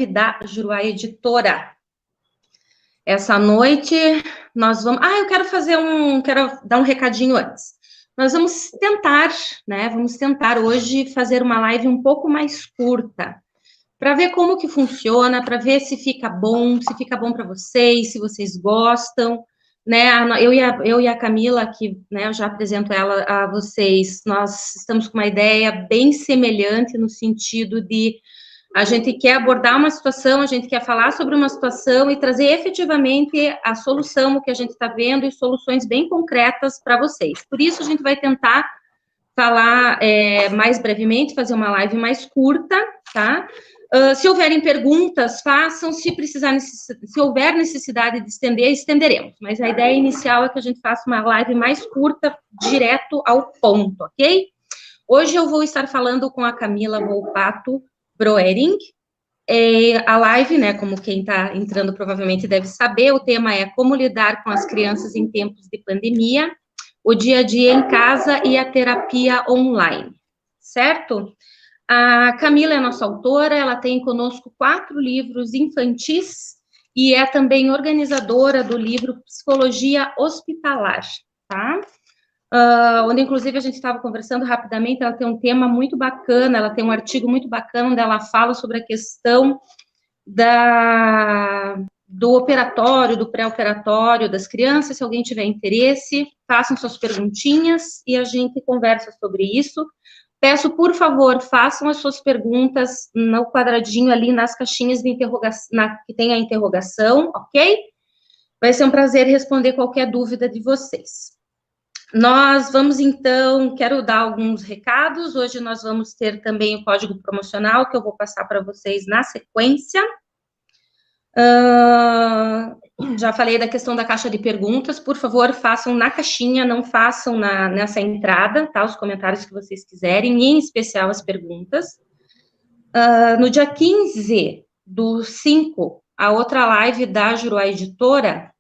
da Juruá Editora. Essa noite nós vamos... eu quero dar um recadinho antes. Nós vamos tentar, né? Vamos tentar hoje fazer uma live um pouco mais curta, para ver como que funciona, para ver se fica bom para vocês, se vocês gostam, né? Eu e a Camila, que, né, eu já apresento ela a vocês, nós estamos com uma ideia bem semelhante no sentido de a gente quer abordar uma situação, a gente quer falar sobre uma situação e trazer efetivamente a solução, o que a gente está vendo, e soluções bem concretas para vocês. Por isso, a gente vai tentar falar mais brevemente, fazer uma live mais curta, tá? Se houverem perguntas, façam. Se houver necessidade de estender, estenderemos. Mas a ideia inicial é que a gente faça uma live mais curta, direto ao ponto, ok? Hoje eu vou estar falando com a Camila Volpato Broering. A live, né, como quem está entrando provavelmente deve saber, o tema é como lidar com as crianças em tempos de pandemia, o dia a dia em casa e a terapia online, certo? A Camila é nossa autora, ela tem conosco 4 livros infantis e é também organizadora do livro Psicologia Hospitalar, tá? Onde, inclusive, a gente estava conversando rapidamente, ela tem um tema muito bacana, ela tem um artigo muito bacana, onde ela fala sobre a questão do operatório, do pré-operatório das crianças. Se alguém tiver interesse, façam suas perguntinhas e a gente conversa sobre isso. Peço, por favor, façam as suas perguntas no quadradinho ali, nas caixinhas de interrogação, que tem a interrogação, ok? Vai ser um prazer responder qualquer dúvida de vocês. Nós vamos, então, quero dar alguns recados. Hoje nós vamos ter também o código promocional, que eu vou passar para vocês na sequência. Já falei da questão da caixa de perguntas. Por favor, façam na caixinha, não façam nessa entrada, tá? Os comentários que vocês quiserem, e em especial as perguntas. No dia 15/5, a outra live da Juruá Editora,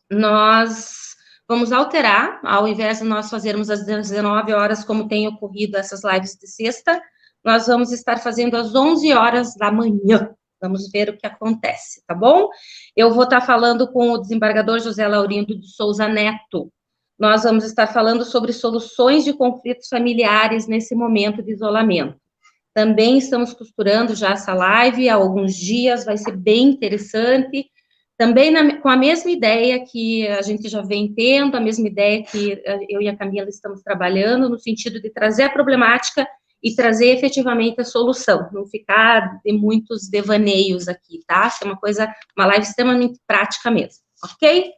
nós vamos alterar, ao invés de nós fazermos às 19 horas, como tem ocorrido essas lives de sexta, nós vamos estar fazendo às 11 horas da manhã. Vamos ver o que acontece, tá bom? Eu vou estar falando com o desembargador José Laurindo de Souza Neto. Nós vamos estar falando sobre soluções de conflitos familiares nesse momento de isolamento. Também estamos costurando já essa live há alguns dias, vai ser bem interessante. Também com a mesma ideia que a gente já vem tendo, a mesma ideia que eu e a Camila estamos trabalhando, no sentido de trazer a problemática e trazer efetivamente a solução, não ficar de muitos devaneios aqui, tá? Ser uma live extremamente prática mesmo, ok?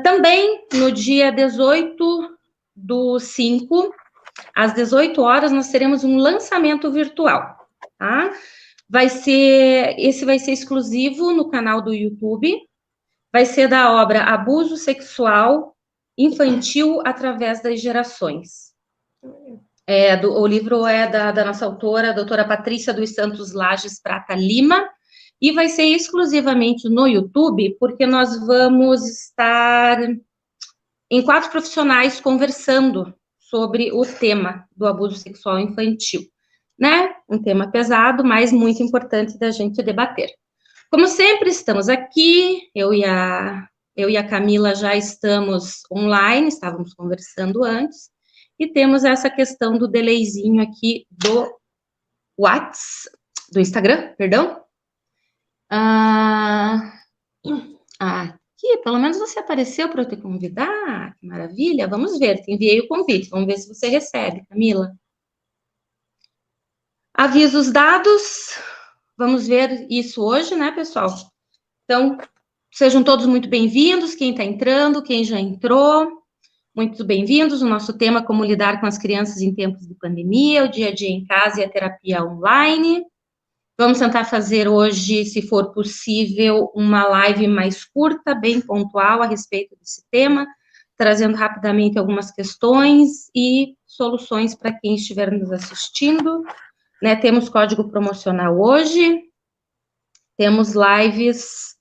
Também, no dia 18/5, às 18 horas, nós teremos um lançamento virtual, tá? Esse vai ser exclusivo no canal do YouTube, vai ser da obra Abuso Sexual Infantil através das Gerações. O livro é da nossa autora, a doutora Patrícia dos Santos Lages Prata Lima, e vai ser exclusivamente no YouTube, porque nós vamos estar em 4 profissionais conversando sobre o tema do abuso sexual infantil, né? Um tema pesado, mas muito importante da gente debater. Como sempre, estamos aqui, eu e a Camila já estamos online, estávamos conversando antes, e temos essa questão do delayzinho aqui do Instagram, perdão. Aqui, pelo menos você apareceu para eu te convidar, que maravilha. Vamos ver, te enviei o convite, vamos ver se você recebe, Camila. Avisos dados, vamos ver isso hoje, né, pessoal? Então, sejam todos muito bem-vindos, quem está entrando, quem já entrou, muito bem-vindos. O nosso tema é como lidar com as crianças em tempos de pandemia, o dia a dia em casa e a terapia online. Vamos tentar fazer hoje, se for possível, uma live mais curta, bem pontual a respeito desse tema, trazendo rapidamente algumas questões e soluções para quem estiver nos assistindo. Né, temos código promocional hoje, temos lives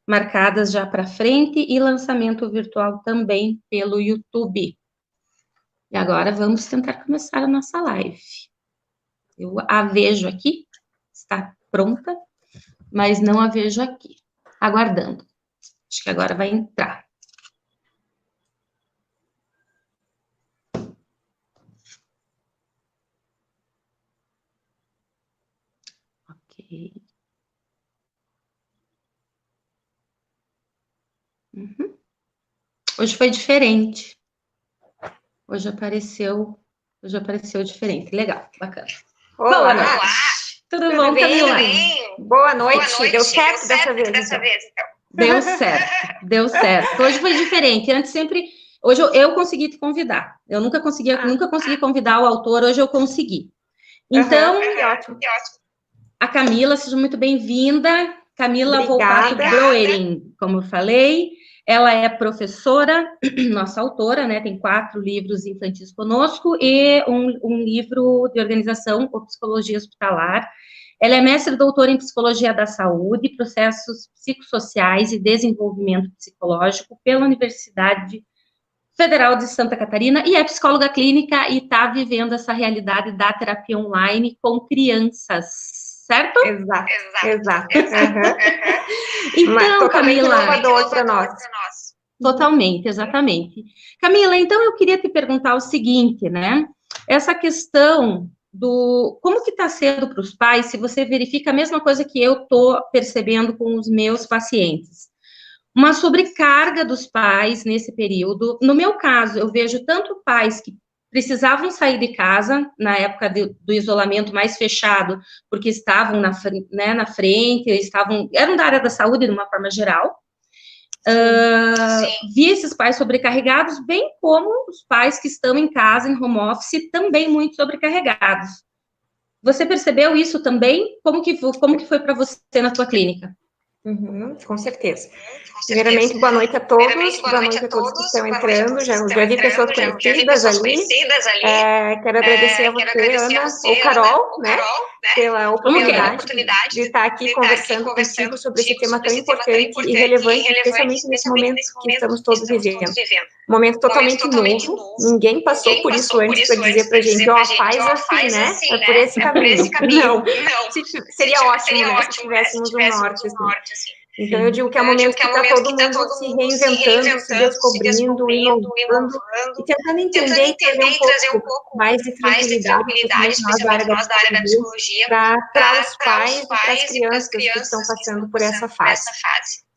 marcadas já para frente e lançamento virtual também pelo YouTube. E agora vamos tentar começar a nossa live. Eu a vejo aqui, está pronta. mas não a vejo aqui. Aguardando. Acho que agora vai entrar. Ok. Uhum. Hoje foi diferente. Hoje apareceu diferente. Legal, bacana. Olá. Boa noite. Tudo bom, bem? Camila? Boa noite. Deu certo dessa vez, então? Deu certo. Hoje foi diferente. Antes sempre... Hoje eu consegui te convidar. Eu nunca consegui convidar o autor, hoje eu consegui. Então, que ótimo. A Camila, seja muito bem-vinda. Camila Volpato Broering, como eu falei. Ela é professora, nossa autora, né? Tem 4 livros infantis conosco e um livro de organização ou psicologia hospitalar. Ela é mestre e doutora em psicologia da saúde, processos psicossociais e desenvolvimento psicológico pela Universidade Federal de Santa Catarina e é psicóloga clínica e está vivendo essa realidade da terapia online com crianças, certo? Exato. Então, Camila... inovador para nós. Totalmente, exatamente. Camila, então eu queria te perguntar o seguinte, né? Essa questão como que está sendo para os pais, se você verifica a mesma coisa que eu estou percebendo com os meus pacientes. Uma sobrecarga dos pais nesse período. No meu caso, eu vejo tanto pais que precisavam sair de casa na época do isolamento mais fechado, porque estavam na frente, eram da área da saúde de uma forma geral. Vi esses pais sobrecarregados, bem como os pais que estão em casa, em home office, também muito sobrecarregados. Você percebeu isso também? Como que foi para você na sua clínica? Com certeza. Primeiramente, boa noite a todos. Boa noite a todos que estão entrando. Já vi pessoas conhecidas ali. Quero agradecer a você, Ana, ou Carol, né, pela oportunidade de estar aqui conversando contigo sobre esse tema tão importante e relevante, especialmente nesse momento que estamos todos vivendo. Um momento totalmente novo. Ninguém passou por isso antes para dizer para a gente, faz assim, né? É por esse caminho. Não. Seria ótimo, né, se tivéssemos um norte, assim. Então, eu digo que é um momento que está todo mundo se reinventando, se descobrindo, inovando e tentando entender e trazer um pouco mais de tranquilidade, especialmente nós da área da psicologia, para os pais e para as crianças que estão passando por essa fase.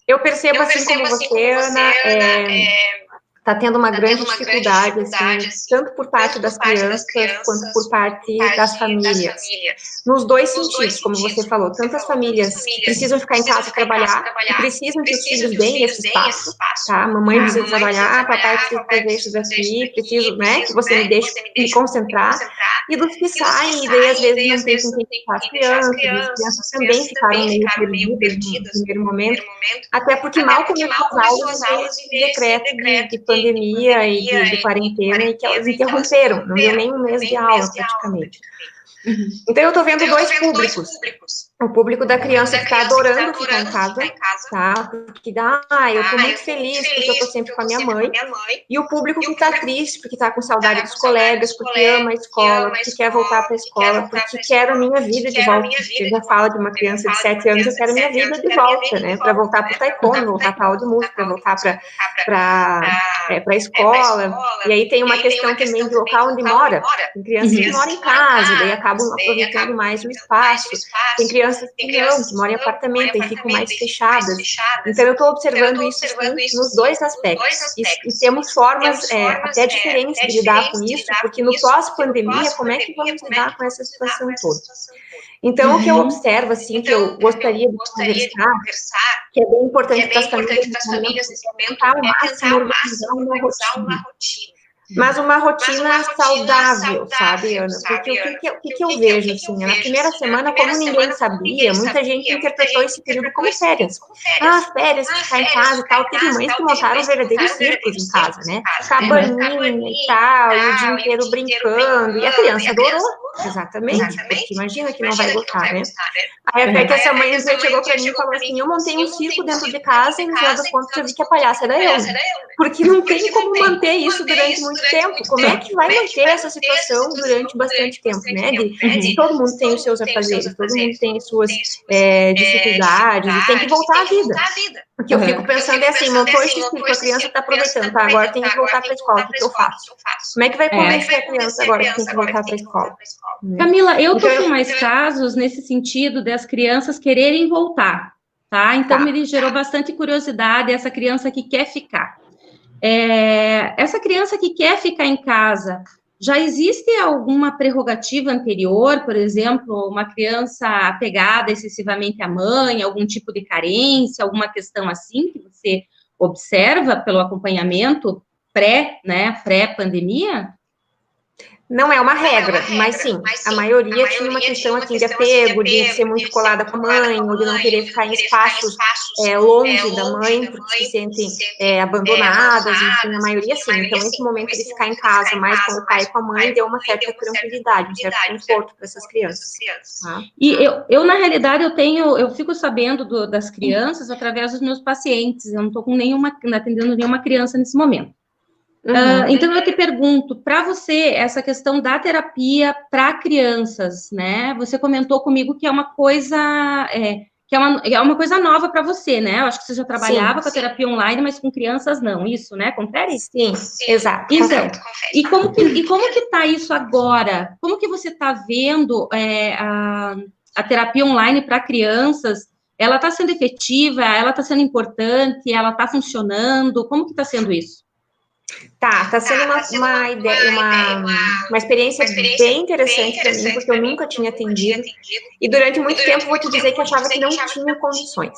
Eu percebo, assim como você, Ana, está tendo uma grande dificuldade, assim, tanto por parte das crianças quanto por parte das famílias. Nos dois sentidos, como você falou, tanto as famílias que precisam ficar em casa e trabalhar, e precisam que os filhos deem esse espaço, tá? Mamãe precisa trabalhar, papai precisa fazer isso daqui, preciso, né, que você me deixe me concentrar. E dos que saem, e daí às vezes não tem com quem ficar as crianças também ficaram meio perdidas no primeiro momento, até porque mal começou as aulas e decreto de pandemia e de quarentena, e que elas interromperam, não deu nem um mês de aula, praticamente. Então, eu estou vendo dois públicos. O público da criança que está adorando ficar em casa, tá? Porque eu estou muito feliz porque eu estou sempre com a minha mãe. E o público que está triste porque está com saudade dos colegas, porque ama a escola, porque quer voltar para a escola, porque quer a minha vida de volta. Você já fala de uma criança de 7 anos, eu quero a minha vida de volta, né? Para voltar para o taekwondo, voltar para a aula de música, para voltar para a escola. E aí tem uma questão também do local onde mora. Tem crianças que moram em casa, daí acabam aproveitando mais o espaço. Tem crianças que moram em apartamento e ficam mais fechadas. Então, eu estou observando isso nos dois aspectos. E temos formas até diferentes de lidar com isso, porque no pós-pandemia, como é que vamos lidar com essa situação toda? Então, o que eu observo, assim, que eu gostaria de conversar, que é bem importante para as famílias, é tentar ao máximo organizar uma rotina. Mas uma rotina saudável, sabe, Ana? Porque o que eu vejo, assim, na primeira semana, como ninguém sabia, muita gente interpretou esse período como férias. Férias, ficar em casa e tal. Teve mães que montaram verdadeiros circos em casa, né? Cabaninha e tal, e o dia inteiro brincando, e a criança adorou. Exatamente, porque imagina que não vai gostar, né? Aí até que essa mãe chegou pra mim e falou assim, eu montei um circo dentro de casa e no final das contas eu vi que a palhaça era eu. Porque não tem como manter isso durante muito tempo. Como é que vai manter essa situação durante bastante tempo, né? Todo mundo tem os seus afazeres, todo mundo tem as suas dificuldades e tem que voltar à vida. O que eu fico pensando é assim, montou esse circo, a criança está aproveitando, tá? Agora tem que voltar para a escola, o que eu faço? Como é que vai convencer a criança agora que tem que voltar para a escola? Camila, eu tô com mais casos nesse sentido das crianças quererem voltar, tá? Então me gerou bastante curiosidade essa criança que quer ficar. Essa criança que quer ficar em casa, já existe alguma prerrogativa anterior, por exemplo, uma criança apegada excessivamente à mãe, algum tipo de carência, alguma questão assim que você observa pelo acompanhamento pré-pandemia? Não é uma regra, mas sim, a maioria tinha uma questão assim, de apego, de ser muito colada com a mãe, ou de não querer ficar em espaços longe da mãe, porque se sentem abandonadas, enfim, a maioria sim. Então, esse momento de ficar em casa mais com o pai e com a mãe deu uma certa tranquilidade, um certo conforto para essas crianças. Tá? E eu, na realidade, eu fico sabendo das crianças através dos meus pacientes, eu não estou atendendo nenhuma criança nesse momento. Então, eu te pergunto, para você, essa questão da terapia para crianças, né? Você comentou comigo que é uma coisa, que é uma coisa nova para você, né? Eu acho que você já trabalhava com a terapia online, mas com crianças não, isso, né? Confere? Sim, exato. Então, e como que tá isso agora? Como que você está vendo a terapia online para crianças? Ela está sendo efetiva? Ela está sendo importante? Ela está funcionando? Como que está sendo isso? Tá sendo uma ideia, uma experiência bem interessante para mim, porque eu nunca tinha atendido, e durante muito tempo vou te dizer que achava que não tinha condições.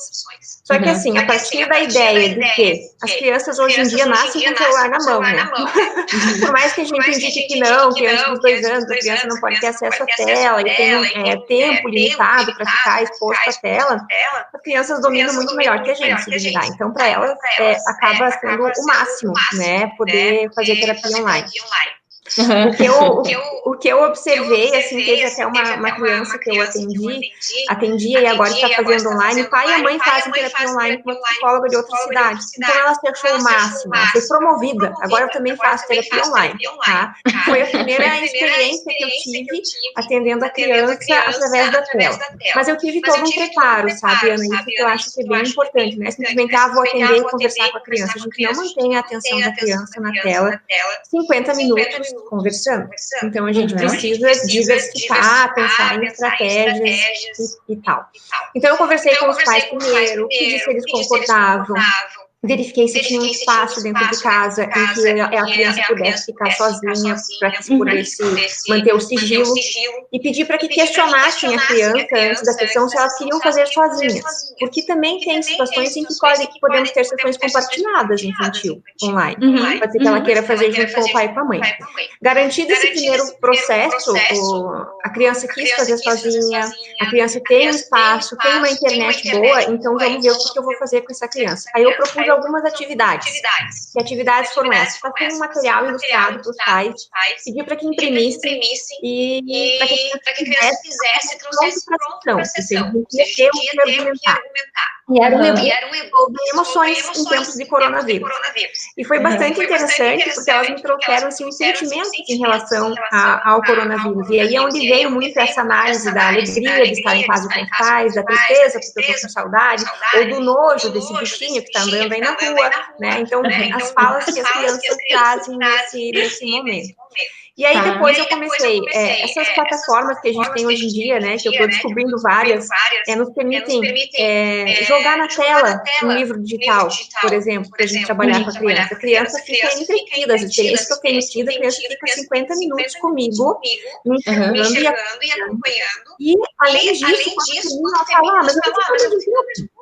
Só que assim, a partir da ideia de que as crianças hoje em dia nascem com o celular na mão, né? Por mais que a gente indique que não, que antes dos 2 anos a criança não pode ter acesso à tela e tem tempo limitado para ficar exposto à tela, as crianças dominam muito melhor que a gente se duvidar. Então, para elas, acaba sendo o máximo, né? Poder fazer terapia online. O que eu observei, assim, teve até uma criança que eu atendia e agora está fazendo online, o pai e a mãe fazem terapia online com uma psicóloga de outra cidade. Então, ela se achou o máximo, ela foi promovida, agora eu também faço terapia online, tá? Foi a primeira experiência que eu tive atendendo a criança através da tela. Mas eu tive todo um preparo, sabe, Ana? Isso que eu acho que é bem importante, né? Simplesmente, vou atender e conversar com a criança. A gente não mantém a atenção da criança na tela 50 minutos conversando. Então, a gente precisa diversificar, pensar em estratégias e tal. Então, eu conversei com os pais primeiro, pedi se eles concordavam, verifiquei se tinha um espaço dentro de casa em que a criança pudesse ficar sozinha, para que pudesse manter o sigilo, e pedi para que questionassem a criança antes da sessão se elas queriam fazer sozinhas, porque também tem situações em que podemos ter sessões compartilhadas infantil, online. Pode ser que ela queira fazer junto com o pai e com a mãe. Garantido esse primeiro processo, a criança quis fazer sozinha, a criança tem um espaço, tem uma internet boa, então vamos ver o que eu vou fazer com essa criança. Aí eu propus algumas atividades. Que atividades foram essas? Fazer um material ilustrado para os pais, pedir para que imprimissem e para que a criança fizesse pronto para a sessão. Ter o que argumentar. E era um e-book de emoções em tempos de coronavírus. E foi bastante interessante, porque elas me trouxeram assim, os sentimentos em relação ao coronavírus. E aí é onde veio muito essa análise da alegria de estar em casa com os pais, da tristeza, porque eu estou com saudade, ou do nojo desse bichinho que está andando aí na rua, né? Então, as falas que as crianças trazem nesse momento. E aí, depois eu comecei, essas plataformas que a gente tem hoje em dia, né, que eu estou descobrindo várias, nos permitem jogar na tela um livro digital, por exemplo, para a gente trabalhar com a criança. A criança fica entretida, as experiências que eu tenho tido, a criança fica 50 minutos comigo, me enxergando e acompanhando. E, além disso, quando ela fala, mas eu estou falando de grupo.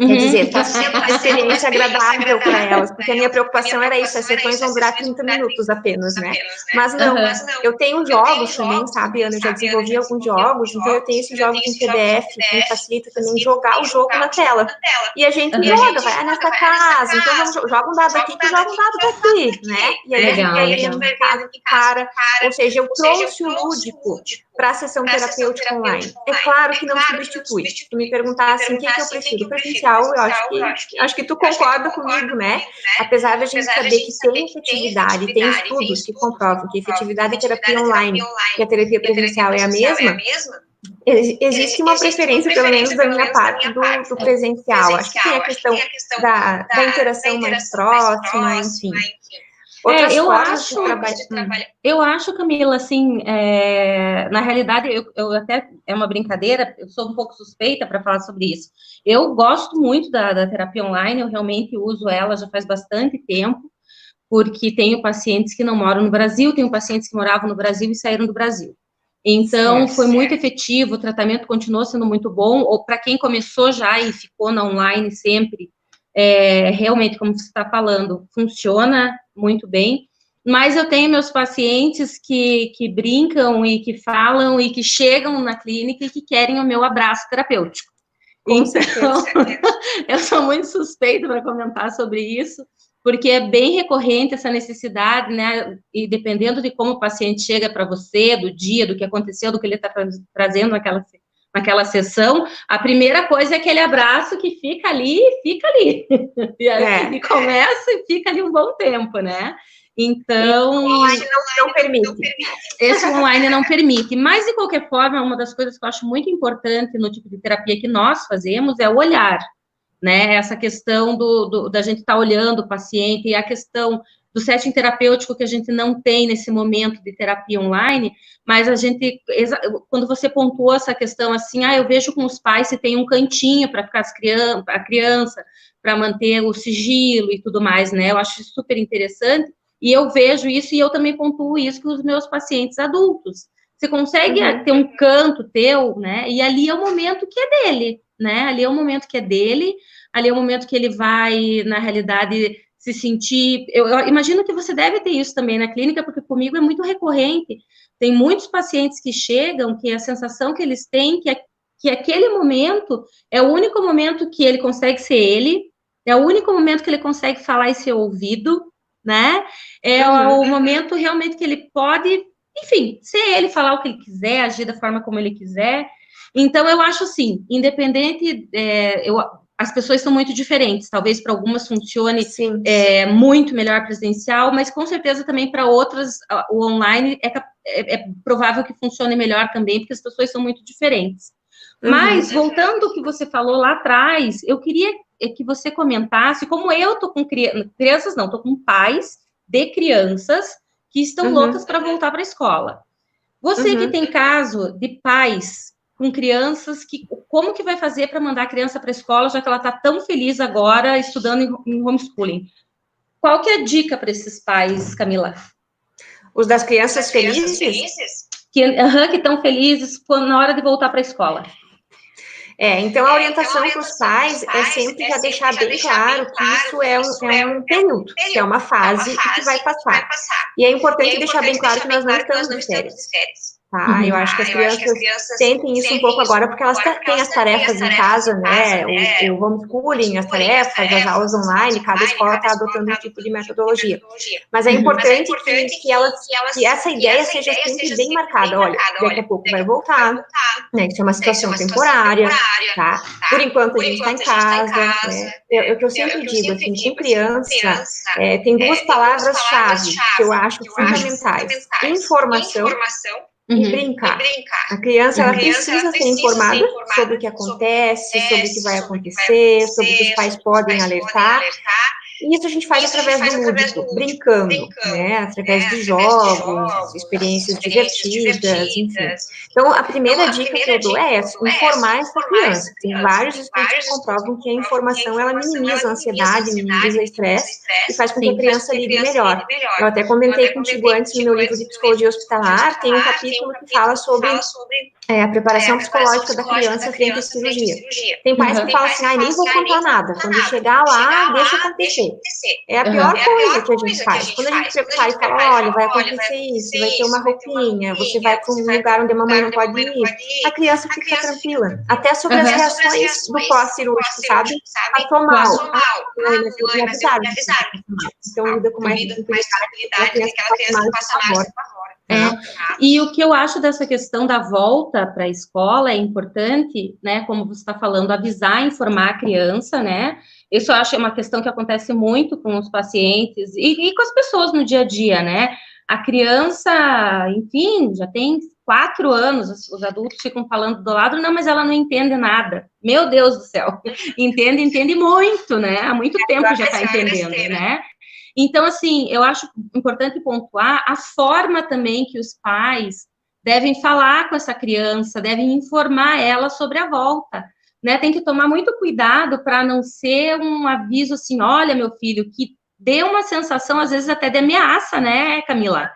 Quer dizer, está sendo uma experiência agradável para elas, porque a minha preocupação era isso, as sessões vão durar 30 minutos apenas, né? Mas não, eu tenho jogos também, sabe, Ana? Eu já desenvolvi alguns jogos, então eu tenho esses jogos em PDF, que me facilita também jogar o jogo na tela. E a gente joga, vai nessa casa, então vamos, joga um dado aqui, que joga um dado daqui, né? E aí a gente vai vendo que casa que para, ou seja, eu trouxe o lúdico para a sessão terapêutica online. É claro que não substitui. Se tu me perguntar assim, o que eu prefiro? Presencial, eu acho que tu concorda comigo, né? Apesar de a gente saber que tem efetividade, tem estudos que comprovam que a efetividade da terapia online e a terapia presencial é a mesma, existe uma preferência, pelo menos da minha parte, do presencial. Acho que tem a questão da interação mais próxima, enfim. Eu acho, Camila, assim, na realidade, eu até, é uma brincadeira, eu sou um pouco suspeita para falar sobre isso. Eu gosto muito da terapia online, eu realmente uso ela já faz bastante tempo, porque tenho pacientes que não moram no Brasil, tenho pacientes que moravam no Brasil e saíram do Brasil. Então, foi muito efetivo, o tratamento continuou sendo muito bom, ou para quem começou já e ficou na online sempre, realmente, como você está falando, funciona muito bem, mas eu tenho meus pacientes que brincam e que falam e que chegam na clínica e que querem o meu abraço terapêutico. Então, eu sou muito suspeita para comentar sobre isso, porque é bem recorrente essa necessidade, né, e dependendo de como o paciente chega para você, do dia, do que aconteceu, do que ele está trazendo naquela sessão, a primeira coisa é aquele abraço que fica ali, e começa e fica ali um bom tempo, né? Então... Esse online não permite. Esse online não permite, mas, de qualquer forma, uma das coisas que eu acho muito importante no tipo de terapia que nós fazemos é o olhar, né? Essa questão da gente estar olhando o paciente, e a questão do setting terapêutico que a gente não tem nesse momento de terapia online, mas a gente, quando você pontuou essa questão assim, eu vejo com os pais se tem um cantinho para ficar a criança, para manter o sigilo e tudo mais, né? Eu acho super interessante, e eu vejo isso, e eu também pontuo isso com os meus pacientes adultos. Você consegue ter um canto teu, né? E ali é o momento que é dele, né? Ali é o momento que é dele, ali é o momento que ele vai, na realidade, se sentir... Eu imagino que você deve ter isso também na clínica, porque comigo é muito recorrente. Tem muitos pacientes que chegam, que a sensação que eles têm que aquele momento é o único momento que ele consegue ser ele, é o único momento que ele consegue falar e ser ouvido, né? É o momento realmente que ele pode, enfim, ser ele, falar o que ele quiser, agir da forma como ele quiser. Então, eu acho assim, independente, as pessoas são muito diferentes, talvez para algumas funcione muito melhor presencial, mas com certeza também para outras, o online é provável que funcione melhor também, porque as pessoas são muito diferentes. Mas, voltando ao que você falou lá atrás, eu queria que você comentasse, como eu estou com crianças, não, estou com pais de crianças que estão loucas para voltar para a escola. Você que tem caso de pais com crianças, como que vai fazer para mandar a criança para a escola, já que ela está tão feliz agora estudando em homeschooling? Qual que é a dica para esses pais, Camila? Os das crianças felizes? Que estão felizes na hora de voltar para a escola. Então a orientação para os pais é sempre já deixar bem claro que isso é um período, que é uma fase que vai passar. E é importante deixar bem claro que nós não estamos de férias. Tá? Eu acho que as crianças sentem isso um pouco agora, porque elas têm as tarefas em casa, né? O homeschooling, as tarefas, as aulas online, cada escola está adotando um tipo de metodologia. Mas é importante que essa ideia seja sempre bem marcada. Olha, daqui a pouco vai voltar, né? Isso é uma situação temporária, tá? Por enquanto a gente está em casa, né? O que eu sempre digo, assim, com criança, tem duas palavras-chave que eu acho fundamentais. Informação e brincar. A criança, ela precisa ser informada sobre o que acontece, sobre o que vai acontecer, sobre o que os pais podem alertar. E isso a gente faz através do lúdico, brincando, né? Através de jogos, experiências divertidas, enfim. Então, a primeira dica que eu dou é essa, informar essa criança. Tem vários estudos que comprovam que a informação, ela minimiza a ansiedade, minimiza o estresse e faz com que a criança lide melhor. Eu até comentei contigo antes no meu livro de psicologia hospitalar, tem um capítulo que fala sobre a preparação psicológica da criança frente à cirurgia. Tem pais que falam assim, nem vou contar nada, quando chegar lá, deixa acontecer. É a pior coisa que a gente faz. Quando a gente prepara e fala, olha, vai acontecer isso, vai ter uma roupinha, você vai para um lugar onde a mamãe não pode ir, a criança fica tranquila. Até sobre as reações do pós-cirúrgico, sabe? Passou mal. Me avisaram. Então, lida com mais tranquilidade, a criança passa mal e E o que eu acho dessa questão da volta para a escola é importante, né, como você está falando, avisar, informar a criança, né, isso eu acho uma questão que acontece muito com os pacientes e com as pessoas no dia a dia, né, a criança, enfim, já tem 4 anos, os adultos ficam falando do lado, não, mas ela não entende nada, meu Deus do céu, entende muito, né, há muito tempo já está entendendo, né. Então, assim, eu acho importante pontuar a forma também que os pais devem falar com essa criança, devem informar ela sobre a volta, né? Tem que tomar muito cuidado para não ser um aviso assim, olha, meu filho, que dê uma sensação, às vezes, até de ameaça, né, Camila?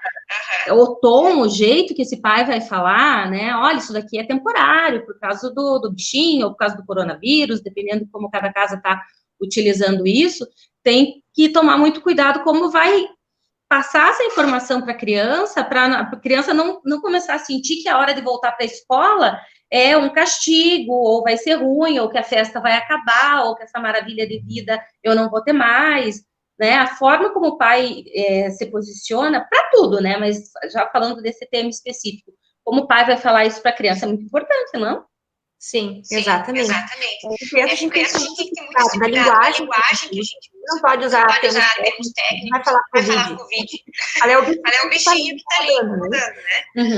O tom, o jeito que esse pai vai falar, né? Olha, isso daqui é temporário, por causa do bichinho, ou por causa do coronavírus, dependendo de como cada casa está utilizando isso, tem que tomar muito cuidado como vai passar essa informação para a criança não começar a sentir que a hora de voltar para a escola é um castigo, ou vai ser ruim, ou que a festa vai acabar, ou que essa maravilha de vida eu não vou ter mais, né? A forma como o pai se posiciona, para tudo, né? Mas já falando desse tema específico, como o pai vai falar isso para a criança é muito importante, não? Sim, exatamente. A gente tem que muito cuidado da linguagem que a gente não pode usar termos técnicos, vai falar Covid. É o bichinho que está ali falando, né?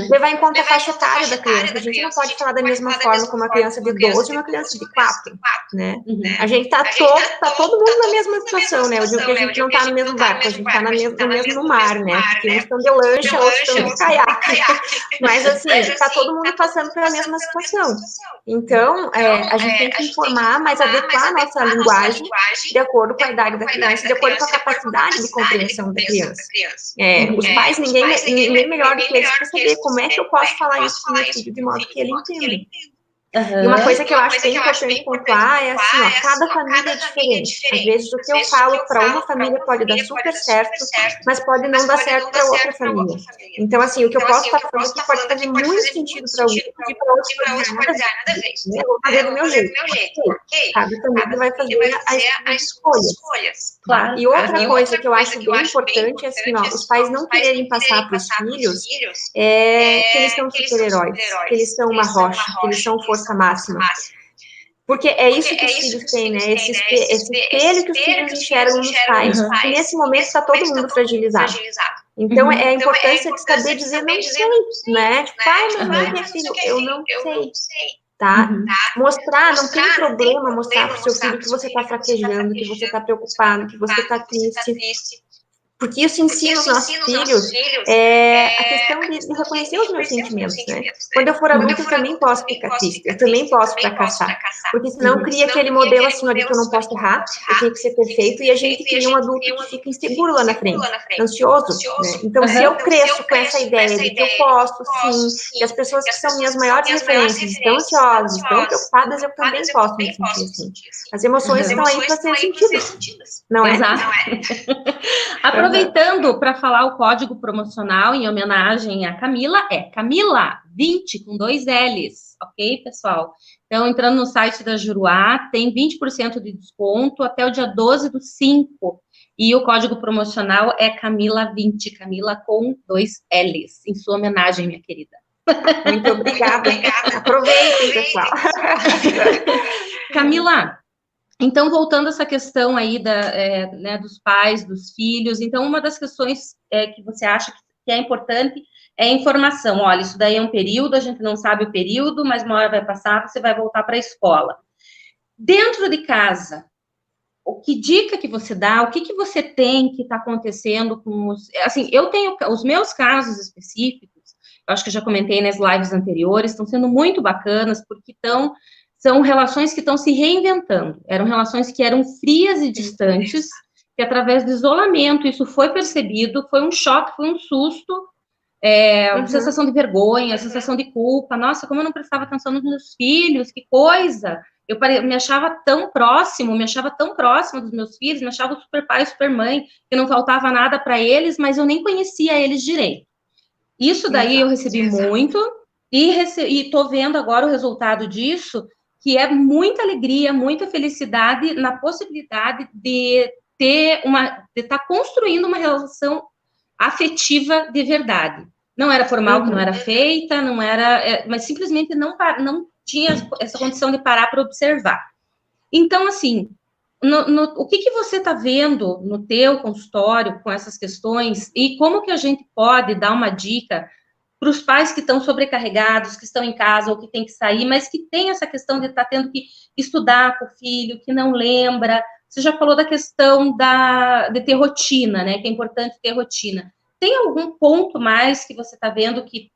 Levar em conta a faixa etária da criança. A gente não pode falar da mesma forma com uma criança de 12 e uma criança de 4, né? A gente tá todo mundo na mesma situação, né? Eu digo que a gente não tá no mesmo barco, a gente tá no mesmo mar, né? Porque uns estão de lancha, outros estão de caiaque. Mas, assim, tá todo mundo passando pela mesma situação. Então, a gente tem que informar, mas adequar a nossa linguagem de acordo com a idade da criança, de acordo com a capacidade de compreensão da criança. Os pais, ninguém melhor do que eles para saber como é que eu posso falar isso com o meu filho de modo que ele entenda. E uma coisa que eu acho bem importante pontuar é assim, ó, cada família é diferente. Às vezes o que eu falo para uma família pode dar super certo, mas pode não dar certo para outra família. Então, assim, o que eu posso estar falando aqui pode fazer muito sentido para alguém e para outros pode dizer nada a ver. Eu vou fazer do meu jeito. Cada família vai fazer as escolhas. Claro. E outra coisa que eu acho bem importante é assim, ó, os pais não quererem passar para os filhos que eles são super-heróis, que eles são uma rocha, que eles são força máxima. Porque é isso que os filhos têm, né? Esse espelho que os filhos enxergam nos pais. E nesse momento está todo mundo fragilizado. Então, é a importância de saber dizer não sei, né? Tipo, pai, mamãe, minha filha, eu não sei. Tá? Mostrar, não tem problema mostrar para o seu filho que você está fraquejando, que você está preocupado, que você está triste. Porque isso ensina os nossos filhos a questão de reconhecer os meus sentimentos, né? Quando eu for adulto, eu também posso ficar triste, eu também posso fracassar. Porque senão cria aquele modelo assim, olha, que eu não posso errar, eu tenho que ser perfeito, e a gente cria um adulto que fica inseguro lá na frente, ansioso, né? Então, se eu cresço com essa ideia de que eu posso, sim, que as pessoas que são minhas maiores referências estão ansiosas, estão preocupadas, eu também posso me sentir assim. As emoções estão aí para ser sentidas, não é? Exato. Aproveitando para falar o código promocional em homenagem a Camila, é Camila 20 com 2 L's, ok, pessoal? Então, entrando no site da Juruá, tem 20% de desconto até o dia 12/5. E o código promocional é Camila 20, Camila com 2 L's, em sua homenagem, minha querida. Muito obrigada. Aproveitem, pessoal. Camila, então, voltando a essa questão aí dos pais, dos filhos, então, uma das questões que você acha que é importante é a informação. Olha, isso daí é um período, a gente não sabe o período, mas uma hora vai passar, você vai voltar para a escola. Dentro de casa, que dica que você dá, o que você tem que está acontecendo com os... Assim, eu tenho os meus casos específicos, eu acho que eu já comentei nas lives anteriores, estão sendo muito bacanas, porque são relações que estão se reinventando. Eram relações que eram frias e distantes, que através do isolamento isso foi percebido, foi um choque, foi um susto, sensação de vergonha, sensação de culpa. Nossa, como eu não prestava atenção nos meus filhos, que coisa! Eu me achava tão próxima dos meus filhos, me achava super pai, super mãe, que não faltava nada para eles, mas eu nem conhecia eles direito. Isso daí eu recebi muito, e estou vendo agora o resultado disso, que é muita alegria, muita felicidade na possibilidade de estar construindo uma relação afetiva de verdade. Não era formal, que não era feita, não era, mas simplesmente não tinha essa condição de parar para observar. Então, assim, o que você está vendo no teu consultório com essas questões e como que a gente pode dar uma dica para os pais que estão sobrecarregados, que estão em casa ou que têm que sair, mas que tem essa questão de estar tendo que estudar com o filho, que não lembra. Você já falou da questão de ter rotina, né? Que é importante ter rotina. Tem algum ponto mais que você está vendo que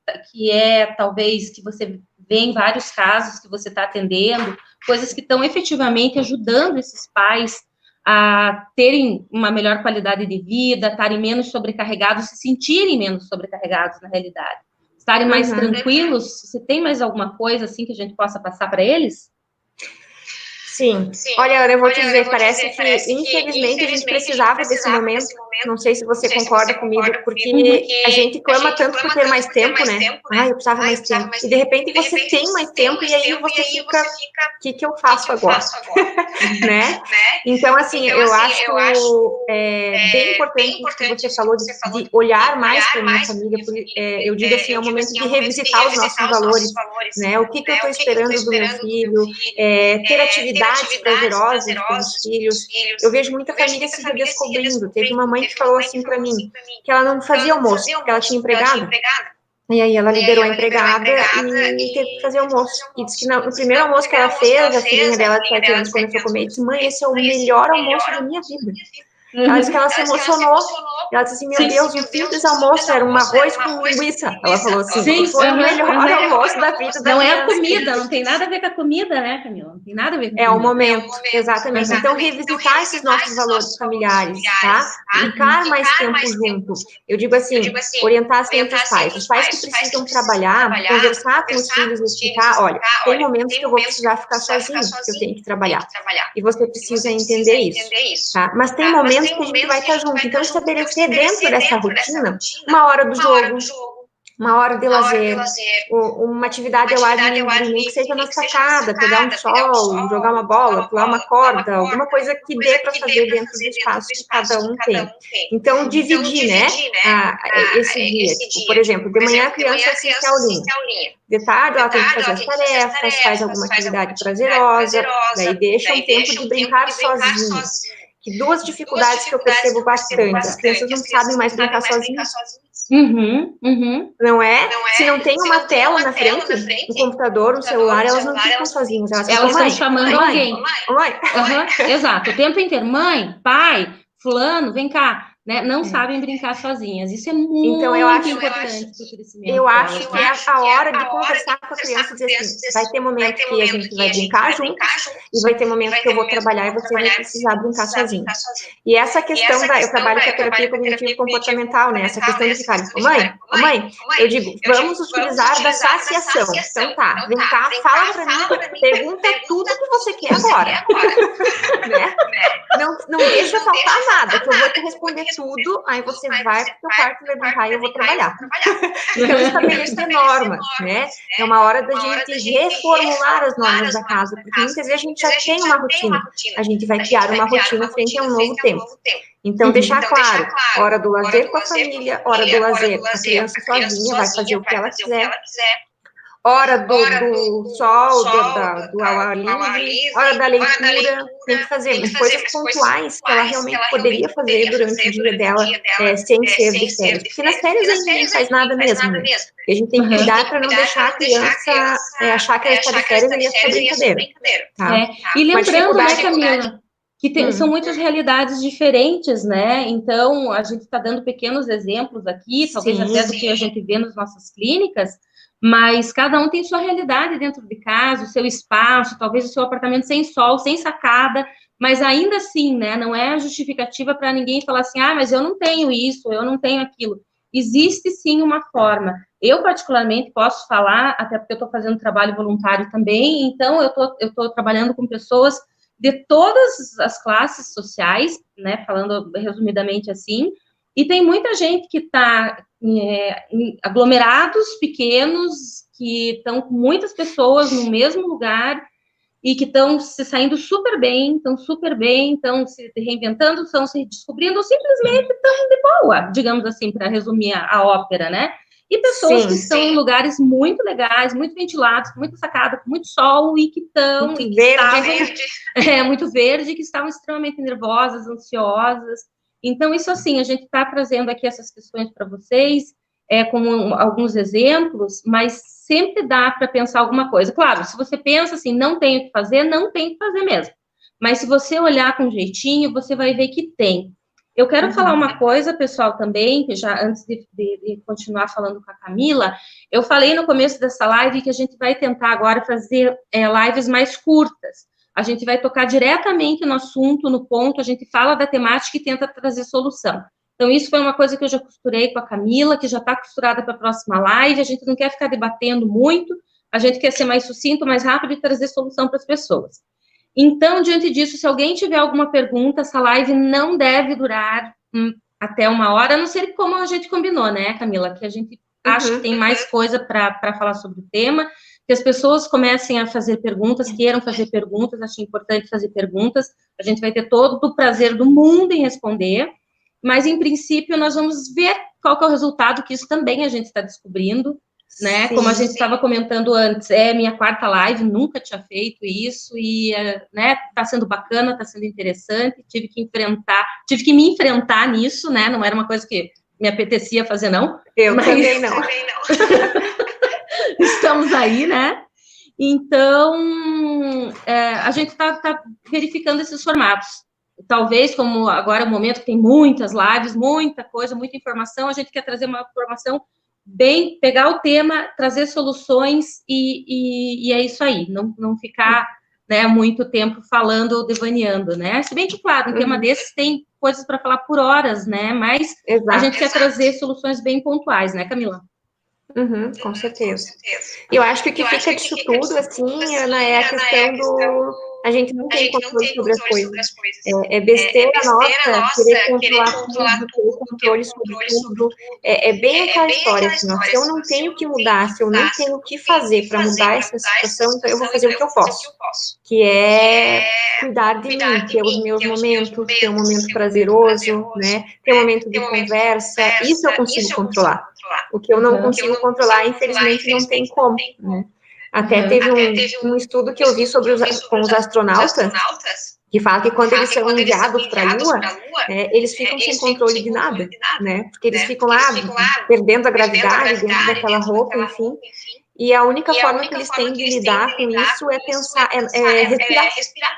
talvez que você vê em vários casos que você está atendendo, coisas que estão efetivamente ajudando esses pais a terem uma melhor qualidade de vida, estarem menos sobrecarregados, se sentirem menos sobrecarregados na realidade, estarem mais tranquilos? Você tem mais alguma coisa assim que a gente possa passar para eles? Sim. Olha, eu vou te dizer, parece que, infelizmente, a gente precisava desse momento. Não sei se você concorda comigo, porque a gente clama tanto por ter mais tempo, né? Eu precisava mais tempo. E, de repente, você tem mais tempo e aí você fica, o que eu faço agora? Né? Então, assim, eu acho bem importante o que você falou de olhar mais para a minha família. Eu digo assim, é o momento de revisitar os nossos valores, né? O que eu estou esperando do meu filho, ter atividades prazerosas com os filhos. Eu vejo muita família se redescobrindo. Teve uma mãe que falou assim para mim, que ela não fazia almoço, porque ela tinha empregada. E aí ela liberou a empregada e teve que fazer almoço. E disse que no primeiro almoço que ela fez, a filhinha dela de 7 anos começou a comer e disse, mãe, esse é o melhor almoço da minha vida. Ela disse que ela se emocionou. Ela disse assim, meu Deus, um simples almoço era um arroz com linguiça. Ela falou assim, foi o melhor almoço da vida da Não é a comida, não tem nada a ver com a comida, né, Camila? Não tem nada a ver com a comida. É o momento, exatamente. Então, revisitar esses nossos valores familiares, tá? Ficar mais tempo junto. Eu digo assim, orientar sempre os pais. Os pais que precisam trabalhar, conversar com os filhos e explicar, olha, tem momentos que eu vou precisar ficar sozinho, que eu tenho que trabalhar. E você precisa entender isso, tá? Mas tem momentos que a gente vai estar junto. Então, estabelecer dentro dessa rotina uma hora do jogo, uma hora de lazer, uma atividade ao ar livre, nem que seja na sacada, pegar um sol, jogar uma bola, pular uma corda, alguma coisa que dê para fazer dentro do espaço que cada um tem. Então, dividir, né, esse dia. Tipo, por exemplo, de manhã a criança assiste a aulinha. De tarde ela tem que fazer as tarefas, faz alguma atividade prazerosa, daí deixa um tempo de brincar sozinho. Que duas dificuldades que eu percebo bastante. As crianças não sabem mais brincar sozinhas. Não é? Se não tem uma tela na frente, um computador, um celular, elas não ficam sozinhas. Elas estão chamando alguém. Mãe. Exato. O tempo inteiro. Mãe, pai, fulano, vem cá. Né? Não sabem brincar sozinhas. Isso é muito importante para o crescimento. Eu acho que é a hora de conversar com a criança e dizer assim, vai ter momento que a gente vai brincar juntos e vai ter momento que eu vou trabalhar e você vai precisar brincar sozinho. E essa questão eu trabalho com a terapia cognitivo comportamental, né? Essa questão de ficar, mãe, eu digo, vamos utilizar da saciação. Então tá, vem cá, fala pra mim, pergunta tudo que você quer agora. Né? Não deixa faltar nada, que eu vou te responder tudo, aí você vai pro teu quarto, vai brincar e eu vou trabalhar. Então, estabelecer normas, né? É uma hora da gente reformular as normas da casa, porque muitas vezes a gente já tem uma rotina. A gente vai criar uma rotina frente a um novo tempo. Então, deixar claro, hora do lazer com a família, hora do lazer com a criança sozinha, vai fazer o que ela quiser. Hora do sol, do ar livre, hora da leitura, tem que fazer coisas pontuais que ela realmente poderia fazer durante o dia dela, sem ser de férias. Porque nas férias a gente nem faz nada mesmo, né? A gente tem que cuidar para não deixar a criança achar que ela está de férias e é só brincadeira. Tá? E lembrando, né, Camila? que são muitas realidades diferentes, né? Então, a gente está dando pequenos exemplos aqui, talvez até do que a gente vê nas nossas clínicas, mas cada um tem sua realidade dentro de casa, o seu espaço, talvez o seu apartamento sem sol, sem sacada, mas ainda assim, né? Não é justificativa para ninguém falar assim, ah, mas eu não tenho isso, eu não tenho aquilo. Existe sim uma forma. Eu, particularmente, posso falar, até porque eu estou fazendo trabalho voluntário também, então eu estou trabalhando com pessoas de todas as classes sociais, né, falando resumidamente assim, e tem muita gente que está em aglomerados pequenos, que estão com muitas pessoas no mesmo lugar, e que estão se saindo super bem, estão se reinventando, estão se descobrindo, ou simplesmente estão de boa, digamos assim, para resumir a ópera, né? E pessoas que estão em lugares muito legais, muito ventilados, com muita sacada, com muito sol, e que estão... Muito verde. Muito verde, que estavam extremamente nervosas, ansiosas. Então, isso assim, a gente está trazendo aqui essas questões para vocês, como alguns exemplos, mas sempre dá para pensar alguma coisa. Claro, se você pensa assim, não tem o que fazer, não tem o que fazer mesmo. Mas se você olhar com jeitinho, você vai ver que tem. Eu quero falar uma coisa, pessoal, também, que já antes de continuar falando com a Camila, eu falei no começo dessa live que a gente vai tentar agora fazer lives mais curtas. A gente vai tocar diretamente no assunto, no ponto, a gente fala da temática e tenta trazer solução. Então, isso foi uma coisa que eu já costurei com a Camila, que já está costurada para a próxima live. A gente não quer ficar debatendo muito, a gente quer ser mais sucinto, mais rápido e trazer solução para as pessoas. Então, diante disso, se alguém tiver alguma pergunta, essa live não deve durar até 1 hora, a não ser como a gente combinou, né, Camila? Que a gente acha que tem mais coisa para falar sobre o tema, que as pessoas comecem a fazer perguntas, queiram fazer perguntas, acho importante fazer perguntas, a gente vai ter todo o prazer do mundo em responder, mas, em princípio, nós vamos ver qual que é o resultado, que isso também a gente está descobrindo, né? Como a gente estava comentando antes, é minha 4ª live, nunca tinha feito isso, e, né, tá sendo bacana, tá sendo interessante, tive que me enfrentar nisso, né? Não era uma coisa que me apetecia fazer, não. Eu também não. Estamos aí, né? Então, a gente está verificando esses formatos. Talvez, como agora é o momento que tem muitas lives, muita coisa, muita informação, a gente quer trazer uma informação bem, pegar o tema, trazer soluções e é isso aí, não ficar, né, muito tempo falando ou devaneando, né? Se bem que, claro, um tema desses tem coisas para falar por horas, né? Mas a gente quer trazer soluções bem pontuais, né, Camila? Com certeza. Eu acho que o que fica disso tudo, assim, Ana, é a questão do... A gente não tem controle sobre as coisas. É besteira nossa querer controlar tudo, ter controle sobre tudo. É bem aquela história, assim, ó, se eu não tenho o que mudar, se eu não tenho o que fazer para mudar essa situação, então eu vou fazer o que eu posso, que é cuidar de mim, ter os meus momentos, ter um momento prazeroso, né? Ter um momento de conversa, isso eu consigo controlar. O que eu não consigo controlar, infelizmente, não tem como, né? Até teve um estudo que eu vi com os astronautas, que fala que quando eles são enviados para a Lua, eles ficam sem controle de nada, né? Porque eles ficam lá perdendo a gravidade dentro daquela roupa, enfim. E a única forma que eles têm de lidar com isso é pensar, respirar,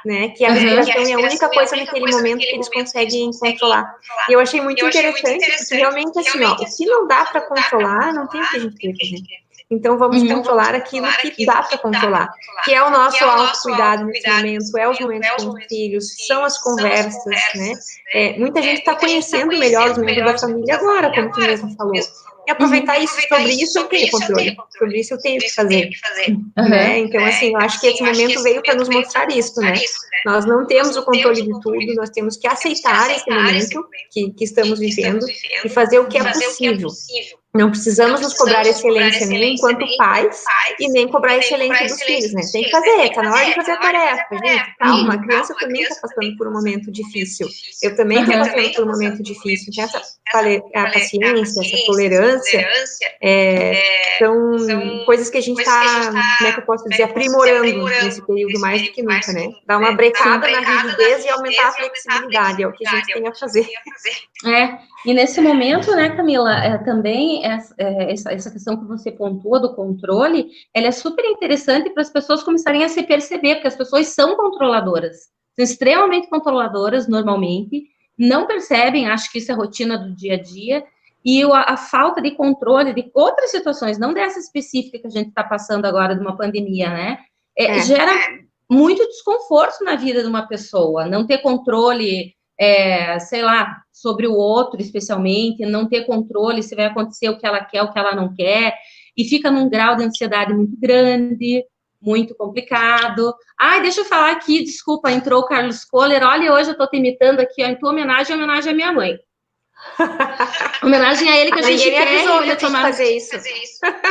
né? Que a respiração é a única coisa naquele momento que eles conseguem controlar. E eu achei muito interessante, porque realmente, assim, ó, o que não dá para controlar, não tem o que a gente tem que fazer. Então, vamos controlar aquilo que dá para controlar, que é o nosso autocuidado nesse momento, é os momentos com os filhos, são as conversas, né? Muita gente está conhecendo melhor os membros da família agora, como tu mesmo falou. E aproveitar isso, sobre isso eu tenho controle, sobre isso eu tenho que fazer, né? Então, assim, eu acho que esse momento veio para nos mostrar isso, né? Nós não temos o controle de tudo, nós temos que aceitar esse momento que estamos vivendo e fazer o que é possível. Não precisamos nos cobrar excelência nem enquanto pais e nem cobrar excelência dos filhos, né? Tem que fazer, tá na hora de fazer a tarefa, gente. Calma, a criança também está passando por um momento difícil. Eu também estou passando por um momento difícil. Então, a paciência, essa tolerância, são coisas que a gente está, como é que eu posso dizer, aprimorando nesse período mais do que nunca, né? Dar uma brecada na rigidez e aumentar a flexibilidade, é o que a gente tem a fazer. E nesse momento, né, Camila, também essa questão que você pontua do controle, ela é super interessante para as pessoas começarem a se perceber, porque as pessoas são controladoras, são extremamente controladoras normalmente, não percebem, acho que isso é rotina do dia a dia, e a falta de controle de outras situações, não dessa específica que a gente está passando agora de uma pandemia, né? Gera muito desconforto na vida de uma pessoa, não ter controle, sei lá, sobre o outro, especialmente, não ter controle se vai acontecer o que ela quer, o que ela não quer, e fica num grau de ansiedade muito grande, muito complicado. Ai, deixa eu falar aqui, desculpa, entrou o Carlos Kohler, olha, hoje eu estou te imitando aqui, ó, em tua homenagem à minha mãe. Homenagem a ele, que a gente quer ele tomar... fazer isso.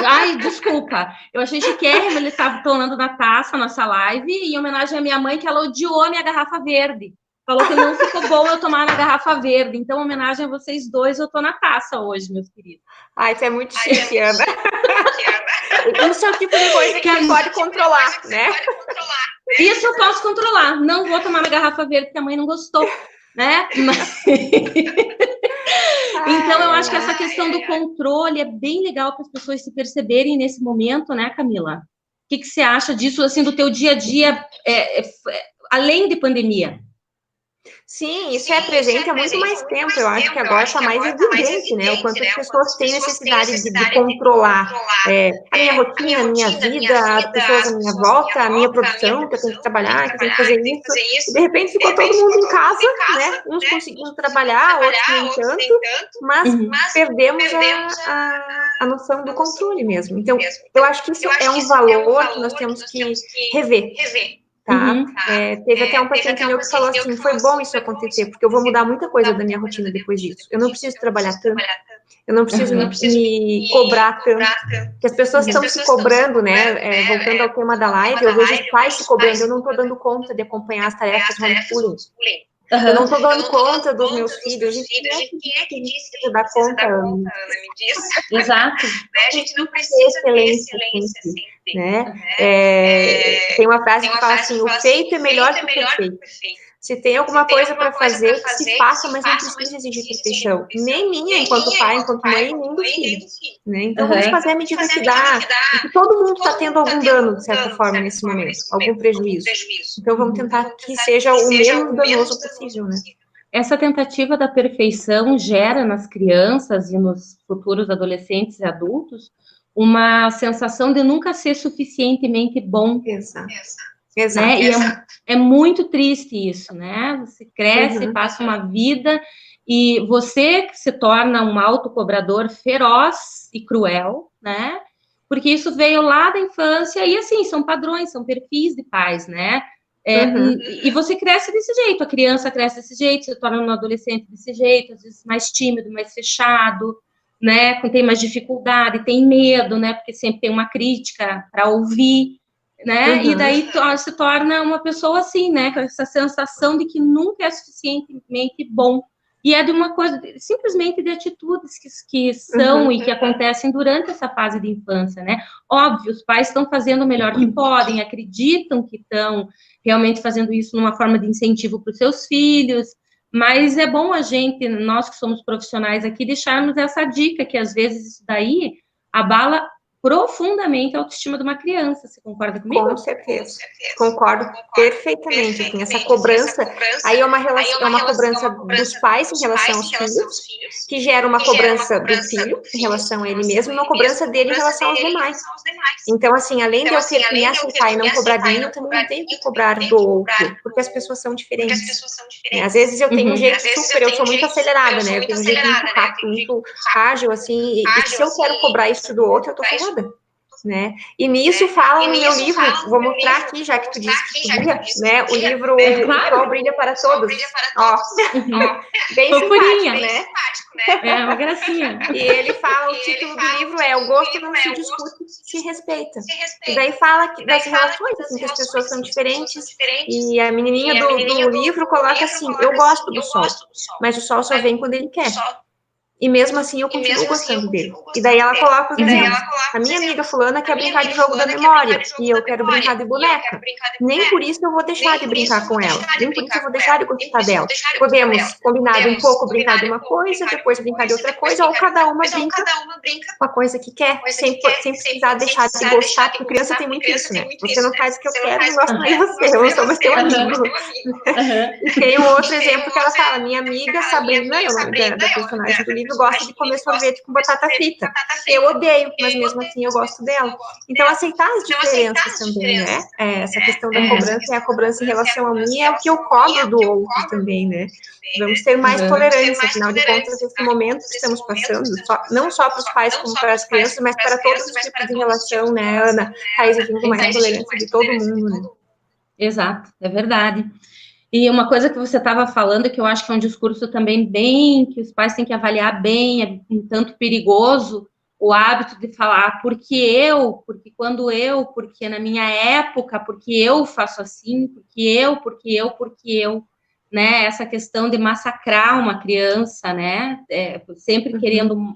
Ai, desculpa. Eu achei chiquérrimo, ele estava tomando na taça a nossa live, em homenagem à minha mãe, que ela odiou a minha garrafa verde. Falou que não ficou bom eu tomar na garrafa verde. Então, homenagem a vocês dois, eu tô na taça hoje, meus queridos. Ai, isso é muito chique, Ana. Isso é o tipo de coisa que a gente pode controlar, né? Isso eu posso controlar. Não vou tomar na garrafa verde, porque a mãe não gostou, né? Mas... Então, eu acho que essa questão do controle é bem legal para as pessoas se perceberem nesse momento, né, Camila? O que você acha disso, assim, do teu dia a dia, além de pandemia? Sim, isso é presente há muito mais tempo. Eu acho que agora está mais evidente, né? O quanto as pessoas têm necessidade de controlar a minha rotina, a minha vida, as pessoas à minha volta, a minha produção, que eu tenho que trabalhar, que eu tenho que fazer isso. E, de repente, ficou todo mundo em casa, né? Uns conseguindo trabalhar, outros nem tanto, mas perdemos a noção do controle mesmo. Então, eu acho que isso é um valor que nós temos que rever. Tá? Teve até um paciente meu que falou assim, foi bom isso acontecer, porque eu vou mudar muita coisa da minha rotina depois disso. Eu não preciso trabalhar tanto, eu não preciso me cobrar tanto, porque as pessoas estão se cobrando, né? Voltando ao tema da live, eu vejo os pais se cobrando, eu não estou dando conta de acompanhar as tarefas homeschooling. Eu não estou dando conta dos meus filhos. Quem é que disse que dar conta, Ana, me diz? Exato. A gente não precisa ter excelência sempre, né? Tem uma frase que fala assim, o feito é melhor que o perfeito. Se tem alguma coisa para fazer, que se faça, mas não precisa exigir perfeição. Nem minha, enquanto pai, enquanto mãe, nem do filho. Né? Então, vamos fazer a medida que dá. Porque todo mundo está tendo algum dano, de certa forma, nesse momento. Algum prejuízo. Então, vamos tentar que seja o menos danoso possível, né? Essa tentativa da perfeição gera nas crianças e nos futuros adolescentes e adultos uma sensação de nunca ser suficientemente bom. Exato. Né? E é muito triste isso, né? Você cresce, passa uma vida e você se torna um autocobrador feroz e cruel, né? Porque isso veio lá da infância e, assim, são padrões, são perfis de pais, né? E você cresce desse jeito, a criança cresce desse jeito, se torna um adolescente desse jeito, às vezes mais tímido, mais fechado, né? Tem mais dificuldade, tem medo, né? Porque sempre tem uma crítica para ouvir, né? E daí se torna uma pessoa assim, né? Com essa sensação de que nunca é suficientemente bom. E é de uma coisa, simplesmente de atitudes que são e que acontecem durante essa fase de infância, né? Óbvio, os pais estão fazendo o melhor que podem, acreditam que estão realmente fazendo isso numa forma de incentivo para os seus filhos, mas é bom a gente, nós que somos profissionais aqui, deixarmos essa dica, que às vezes isso daí abala profundamente a autoestima de uma criança. Você concorda comigo? Com certeza. Concordo perfeitamente. Assim, essa cobrança, aí é uma cobrança dos pais em relação aos filhos, que gera uma cobrança do filho em relação a ele mesmo, e uma cobrança dele em relação aos demais. Então, assim, além de eu ter que me aceitar e não cobrar de mim, eu também tenho que cobrar do outro, porque as pessoas são diferentes. Às vezes eu tenho um jeito super, eu sou muito acelerada, né? Eu tenho um jeito muito rápido, muito ágil, assim, e se eu quero cobrar isso do outro, eu tô ferrada. Né? E nisso fala no meu livro, vou mostrar aqui, já que tu disse que brilha, né? O livro O Sol Brilha para Todos. Ó, bem simpático, né? É uma gracinha. E ele fala, o título do livro é O Gosto Não Se Discute, Se Respeita. E daí fala das relações, assim, que as pessoas são diferentes. E a menininha do livro coloca assim, eu gosto do sol, mas o sol só vem quando ele quer. e mesmo assim eu continuo gostando dele. E daí ela coloca os exemplos. A minha amiga fulana quer brincar de jogo da memória, e eu quero brincar de boneca. Nem por isso eu vou deixar de brincar com ela, nem por isso eu vou deixar de gostar dela. Podemos combinar um pouco brincar de uma coisa, depois brincar de outra coisa, ou cada uma brinca com a coisa que quer, sem precisar deixar de gostar, porque criança tem muito isso, né? Você não faz o que eu quero, não gosto mais de você, eu não sou mais teu amigo. E tem um outro exemplo que ela fala, minha amiga Sabrina, é o nome da personagem do livro, gosta de comer sorvete com batata frita. Eu odeio, mas mesmo assim eu gosto dela. Então, aceitar as diferenças também, né? Essa questão da cobrança, e a cobrança em relação a mim é o que eu cobro do outro também, né? Vamos ter mais tolerância, afinal de contas, esse momento que estamos passando, não só para os pais como para as crianças, mas para todos os tipos de relação, né, Ana? Está exigindo mais tolerância de todo mundo, né? Exato, é verdade. E uma coisa que você estava falando, que eu acho que é um discurso também bem, que os pais têm que avaliar bem, é um tanto perigoso, o hábito de falar, porque quando eu, porque na minha época, porque eu faço assim, porque eu, né? Essa questão de massacrar uma criança, né? Sempre querendo...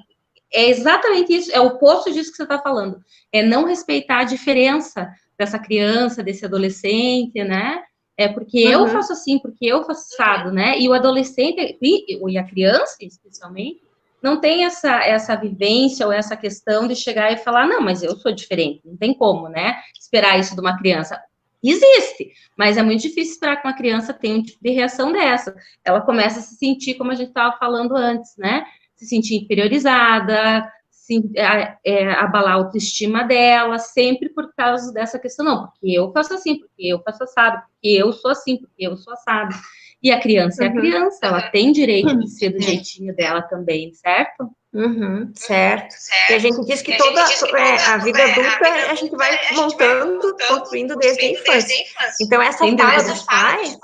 É exatamente isso, é o oposto disso que você está falando. É não respeitar a diferença dessa criança, desse adolescente, né? É porque eu faço assim, porque eu faço assado, né? E o adolescente, e a criança, especialmente, não tem essa vivência ou essa questão de chegar e falar, não, mas eu sou diferente, não tem como, né? Esperar isso de uma criança. Existe, mas é muito difícil esperar que uma criança tenha um tipo de reação dessa. Ela começa a se sentir, como a gente estava falando antes, né? Se sentir inferiorizada, abalar a autoestima dela, sempre por causa dessa questão, não, porque eu faço assim, porque eu faço assado, porque eu sou assim, porque eu sou assado. E a criança é a criança, ela tem direito de ser do jeitinho dela também, certo? Certo. E a gente diz que toda a vida adulta a gente vai montando, construindo desde a infância. Então, essa fala dos pais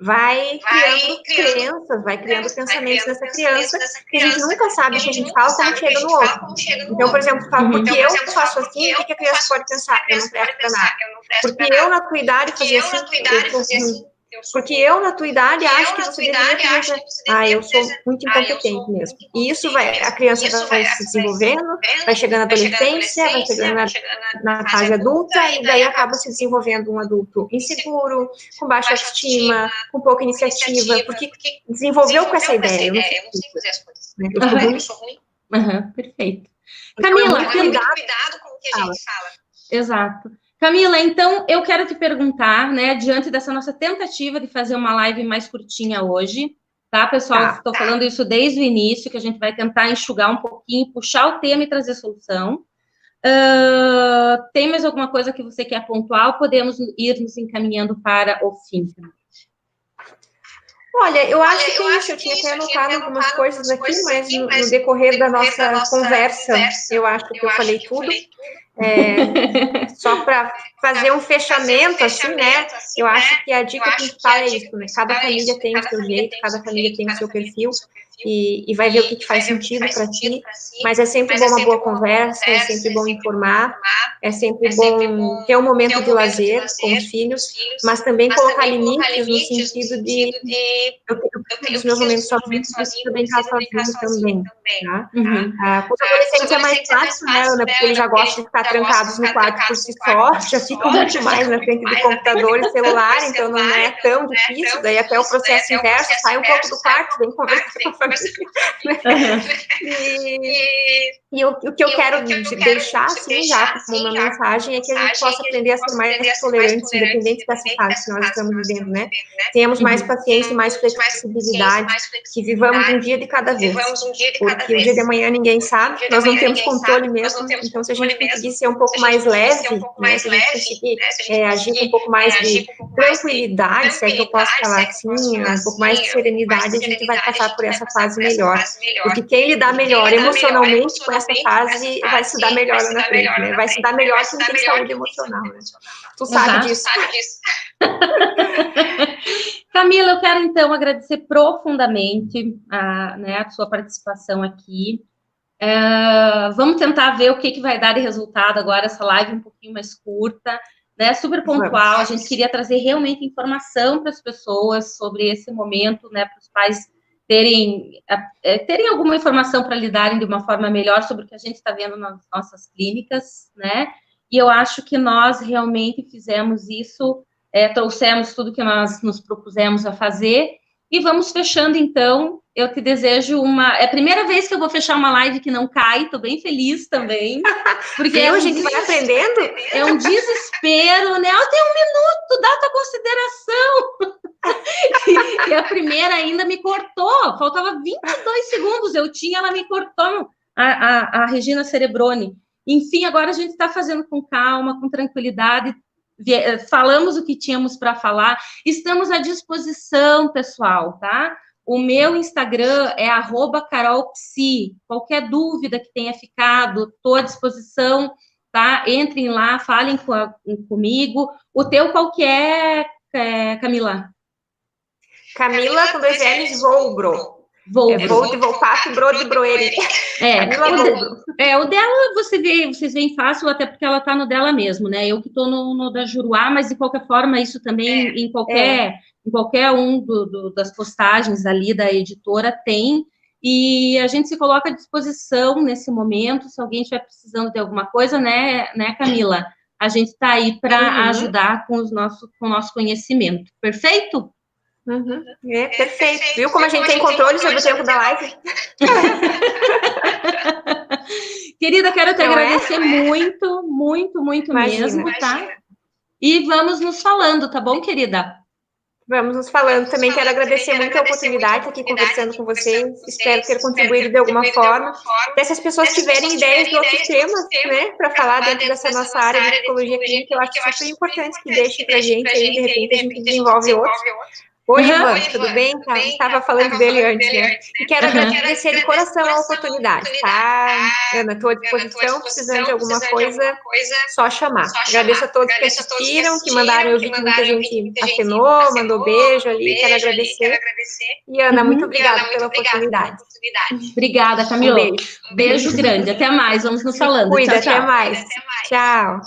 vai criando crenças, vai criando pensamentos nessa criança, que a gente nunca sabe o que a gente fala como chega no outro. Então, por exemplo, fala, porque eu faço assim, o que a criança pode pensar? Eu não presto pra nada. Porque eu, na tua idade, fazia assim, eu sou ruim. Porque eu, na tua idade, acho que você deveria fazer... eu sou muito incompetente mesmo. E isso a criança vai se desenvolvendo, vai chegando na adolescência, vai chegando na fase adulta, e daí acaba se desenvolvendo um adulto inseguro, com baixa autoestima, com pouca iniciativa, porque desenvolveu com essa ideia, eu não sei fazer as coisas, né? Eu sou ruim. Perfeito. Camila, cuidado com o que a gente fala. Exato. Camila, então, eu quero te perguntar, né, diante dessa nossa tentativa de fazer uma live mais curtinha hoje, tá, pessoal? Estou falando isso desde o início, que a gente vai tentar enxugar um pouquinho, puxar o tema e trazer solução. Tem mais alguma coisa que você quer pontuar ou podemos ir nos encaminhando para o fim? Olha, eu acho que é isso. Eu tinha até anotado algumas coisas aqui, mas no decorrer da nossa conversa, eu acho que eu falei tudo. Só para fazer um fechamento, assim, né? Eu acho que a dica principal é isso, né? Cada família tem o seu jeito, cada família tem o seu perfil, e vai ver o que faz sentido para ti, mas é sempre bom uma boa conversa, é sempre bom informar, é sempre bom ter um momento de lazer com os filhos, mas também colocar limites no sentido de eu tenho os meus momentos sozinhos, preciso brincar sozinho também, tá? Com os adolescentes é mais fácil, né, Ana, porque eles já gostam de ficar trancados no quarto por si só, já ficam muito mais na frente do computador e celular, então não é tão difícil, daí até o processo inverso, sai um pouco do quarto, vem conversar com a família. E o que eu quero deixar, assim, já como uma mensagem, é que a gente possa aprender a ser mais tolerantes, independente dessa fase que nós estamos vivendo, né? Tenhamos mais paciência e mais flexibilidade, que vivamos um dia de cada vez, porque o dia de amanhã ninguém sabe, nós não temos controle mesmo, então se a gente conseguir ser um pouco mais leve, né, se a gente conseguir agir com um pouco mais de tranquilidade, se é que eu posso falar assim, um pouco mais de serenidade, a gente vai passar por essa fase melhor, porque quem lidar melhor emocionalmente com essa fase vai se dar melhor lá na frente, né? Vai se dar melhor quem tem saúde emocional, né? Tu sabe disso. Camila, eu quero então agradecer profundamente a sua participação aqui. Vamos tentar ver o que vai dar de resultado agora, essa live um pouquinho mais curta, né? Super pontual. A gente queria trazer realmente informação para as pessoas sobre esse momento, né? Para os pais terem alguma informação para lidarem de uma forma melhor sobre o que a gente está vendo nas nossas clínicas, né? E eu acho que nós realmente fizemos isso, trouxemos tudo que nós nos propusemos a fazer, e vamos fechando, então. Eu te desejo é a primeira vez que eu vou fechar uma live que não cai, estou bem feliz também. Porque a gente vai aprendendo. É um desespero, né? Tem um minuto, dá a tua consideração. E a primeira ainda me cortou, faltava 22 segundos, eu tinha, ela me cortou, a Regina Cerebroni. Enfim, agora a gente está fazendo com calma, com tranquilidade, falamos o que tínhamos para falar, estamos à disposição, pessoal, tá? O meu Instagram é @carolpsi. Qualquer dúvida que tenha ficado, estou à disposição, tá? Entrem lá, falem comigo. O teu qual que é, Camila? Camila com 2 L's, Volbro. Vou de Volpato, Bro de Broeri. Camila Volbro. O dela vocês veem fácil, até porque ela tá no dela mesmo, né? Eu que tô no da Juruá, mas de qualquer forma, isso também em qualquer um das postagens ali da editora tem, e a gente se coloca à disposição nesse momento, se alguém estiver precisando de alguma coisa, né, Camila? A gente está aí para ajudar com o nosso conhecimento. Perfeito? Perfeito. Viu como a gente tem controle sobre o tempo da live? Querida, quero te agradecer muito, muito, muito mesmo, tá? E vamos nos falando, tá bom, querida? Vamos nos falando. Também quero agradecer muito a oportunidade aqui conversando com vocês. Espero ter contribuído de alguma forma. Se as pessoas tiverem ideias de outros temas, né, para falar dentro dessa nossa área de psicologia clínica, eu acho super importante que deixem para a gente aí, de repente a gente desenvolve outros. Oi, Ivan, tudo bem? Estava falando dele antes, né? E quero agradecer de coração a oportunidade, tá? Ana, estou à disposição, precisando de alguma coisa, só chamar. Agradeço a todos que assistiram, que mandaram, eu vi que muita gente acenou, mandou beijo ali, quero agradecer. E, Ana, muito obrigada pela oportunidade. Obrigada, Camila. Beijo grande, até mais, vamos nos falando. Cuida, tchau, tchau. Até mais. Tchau.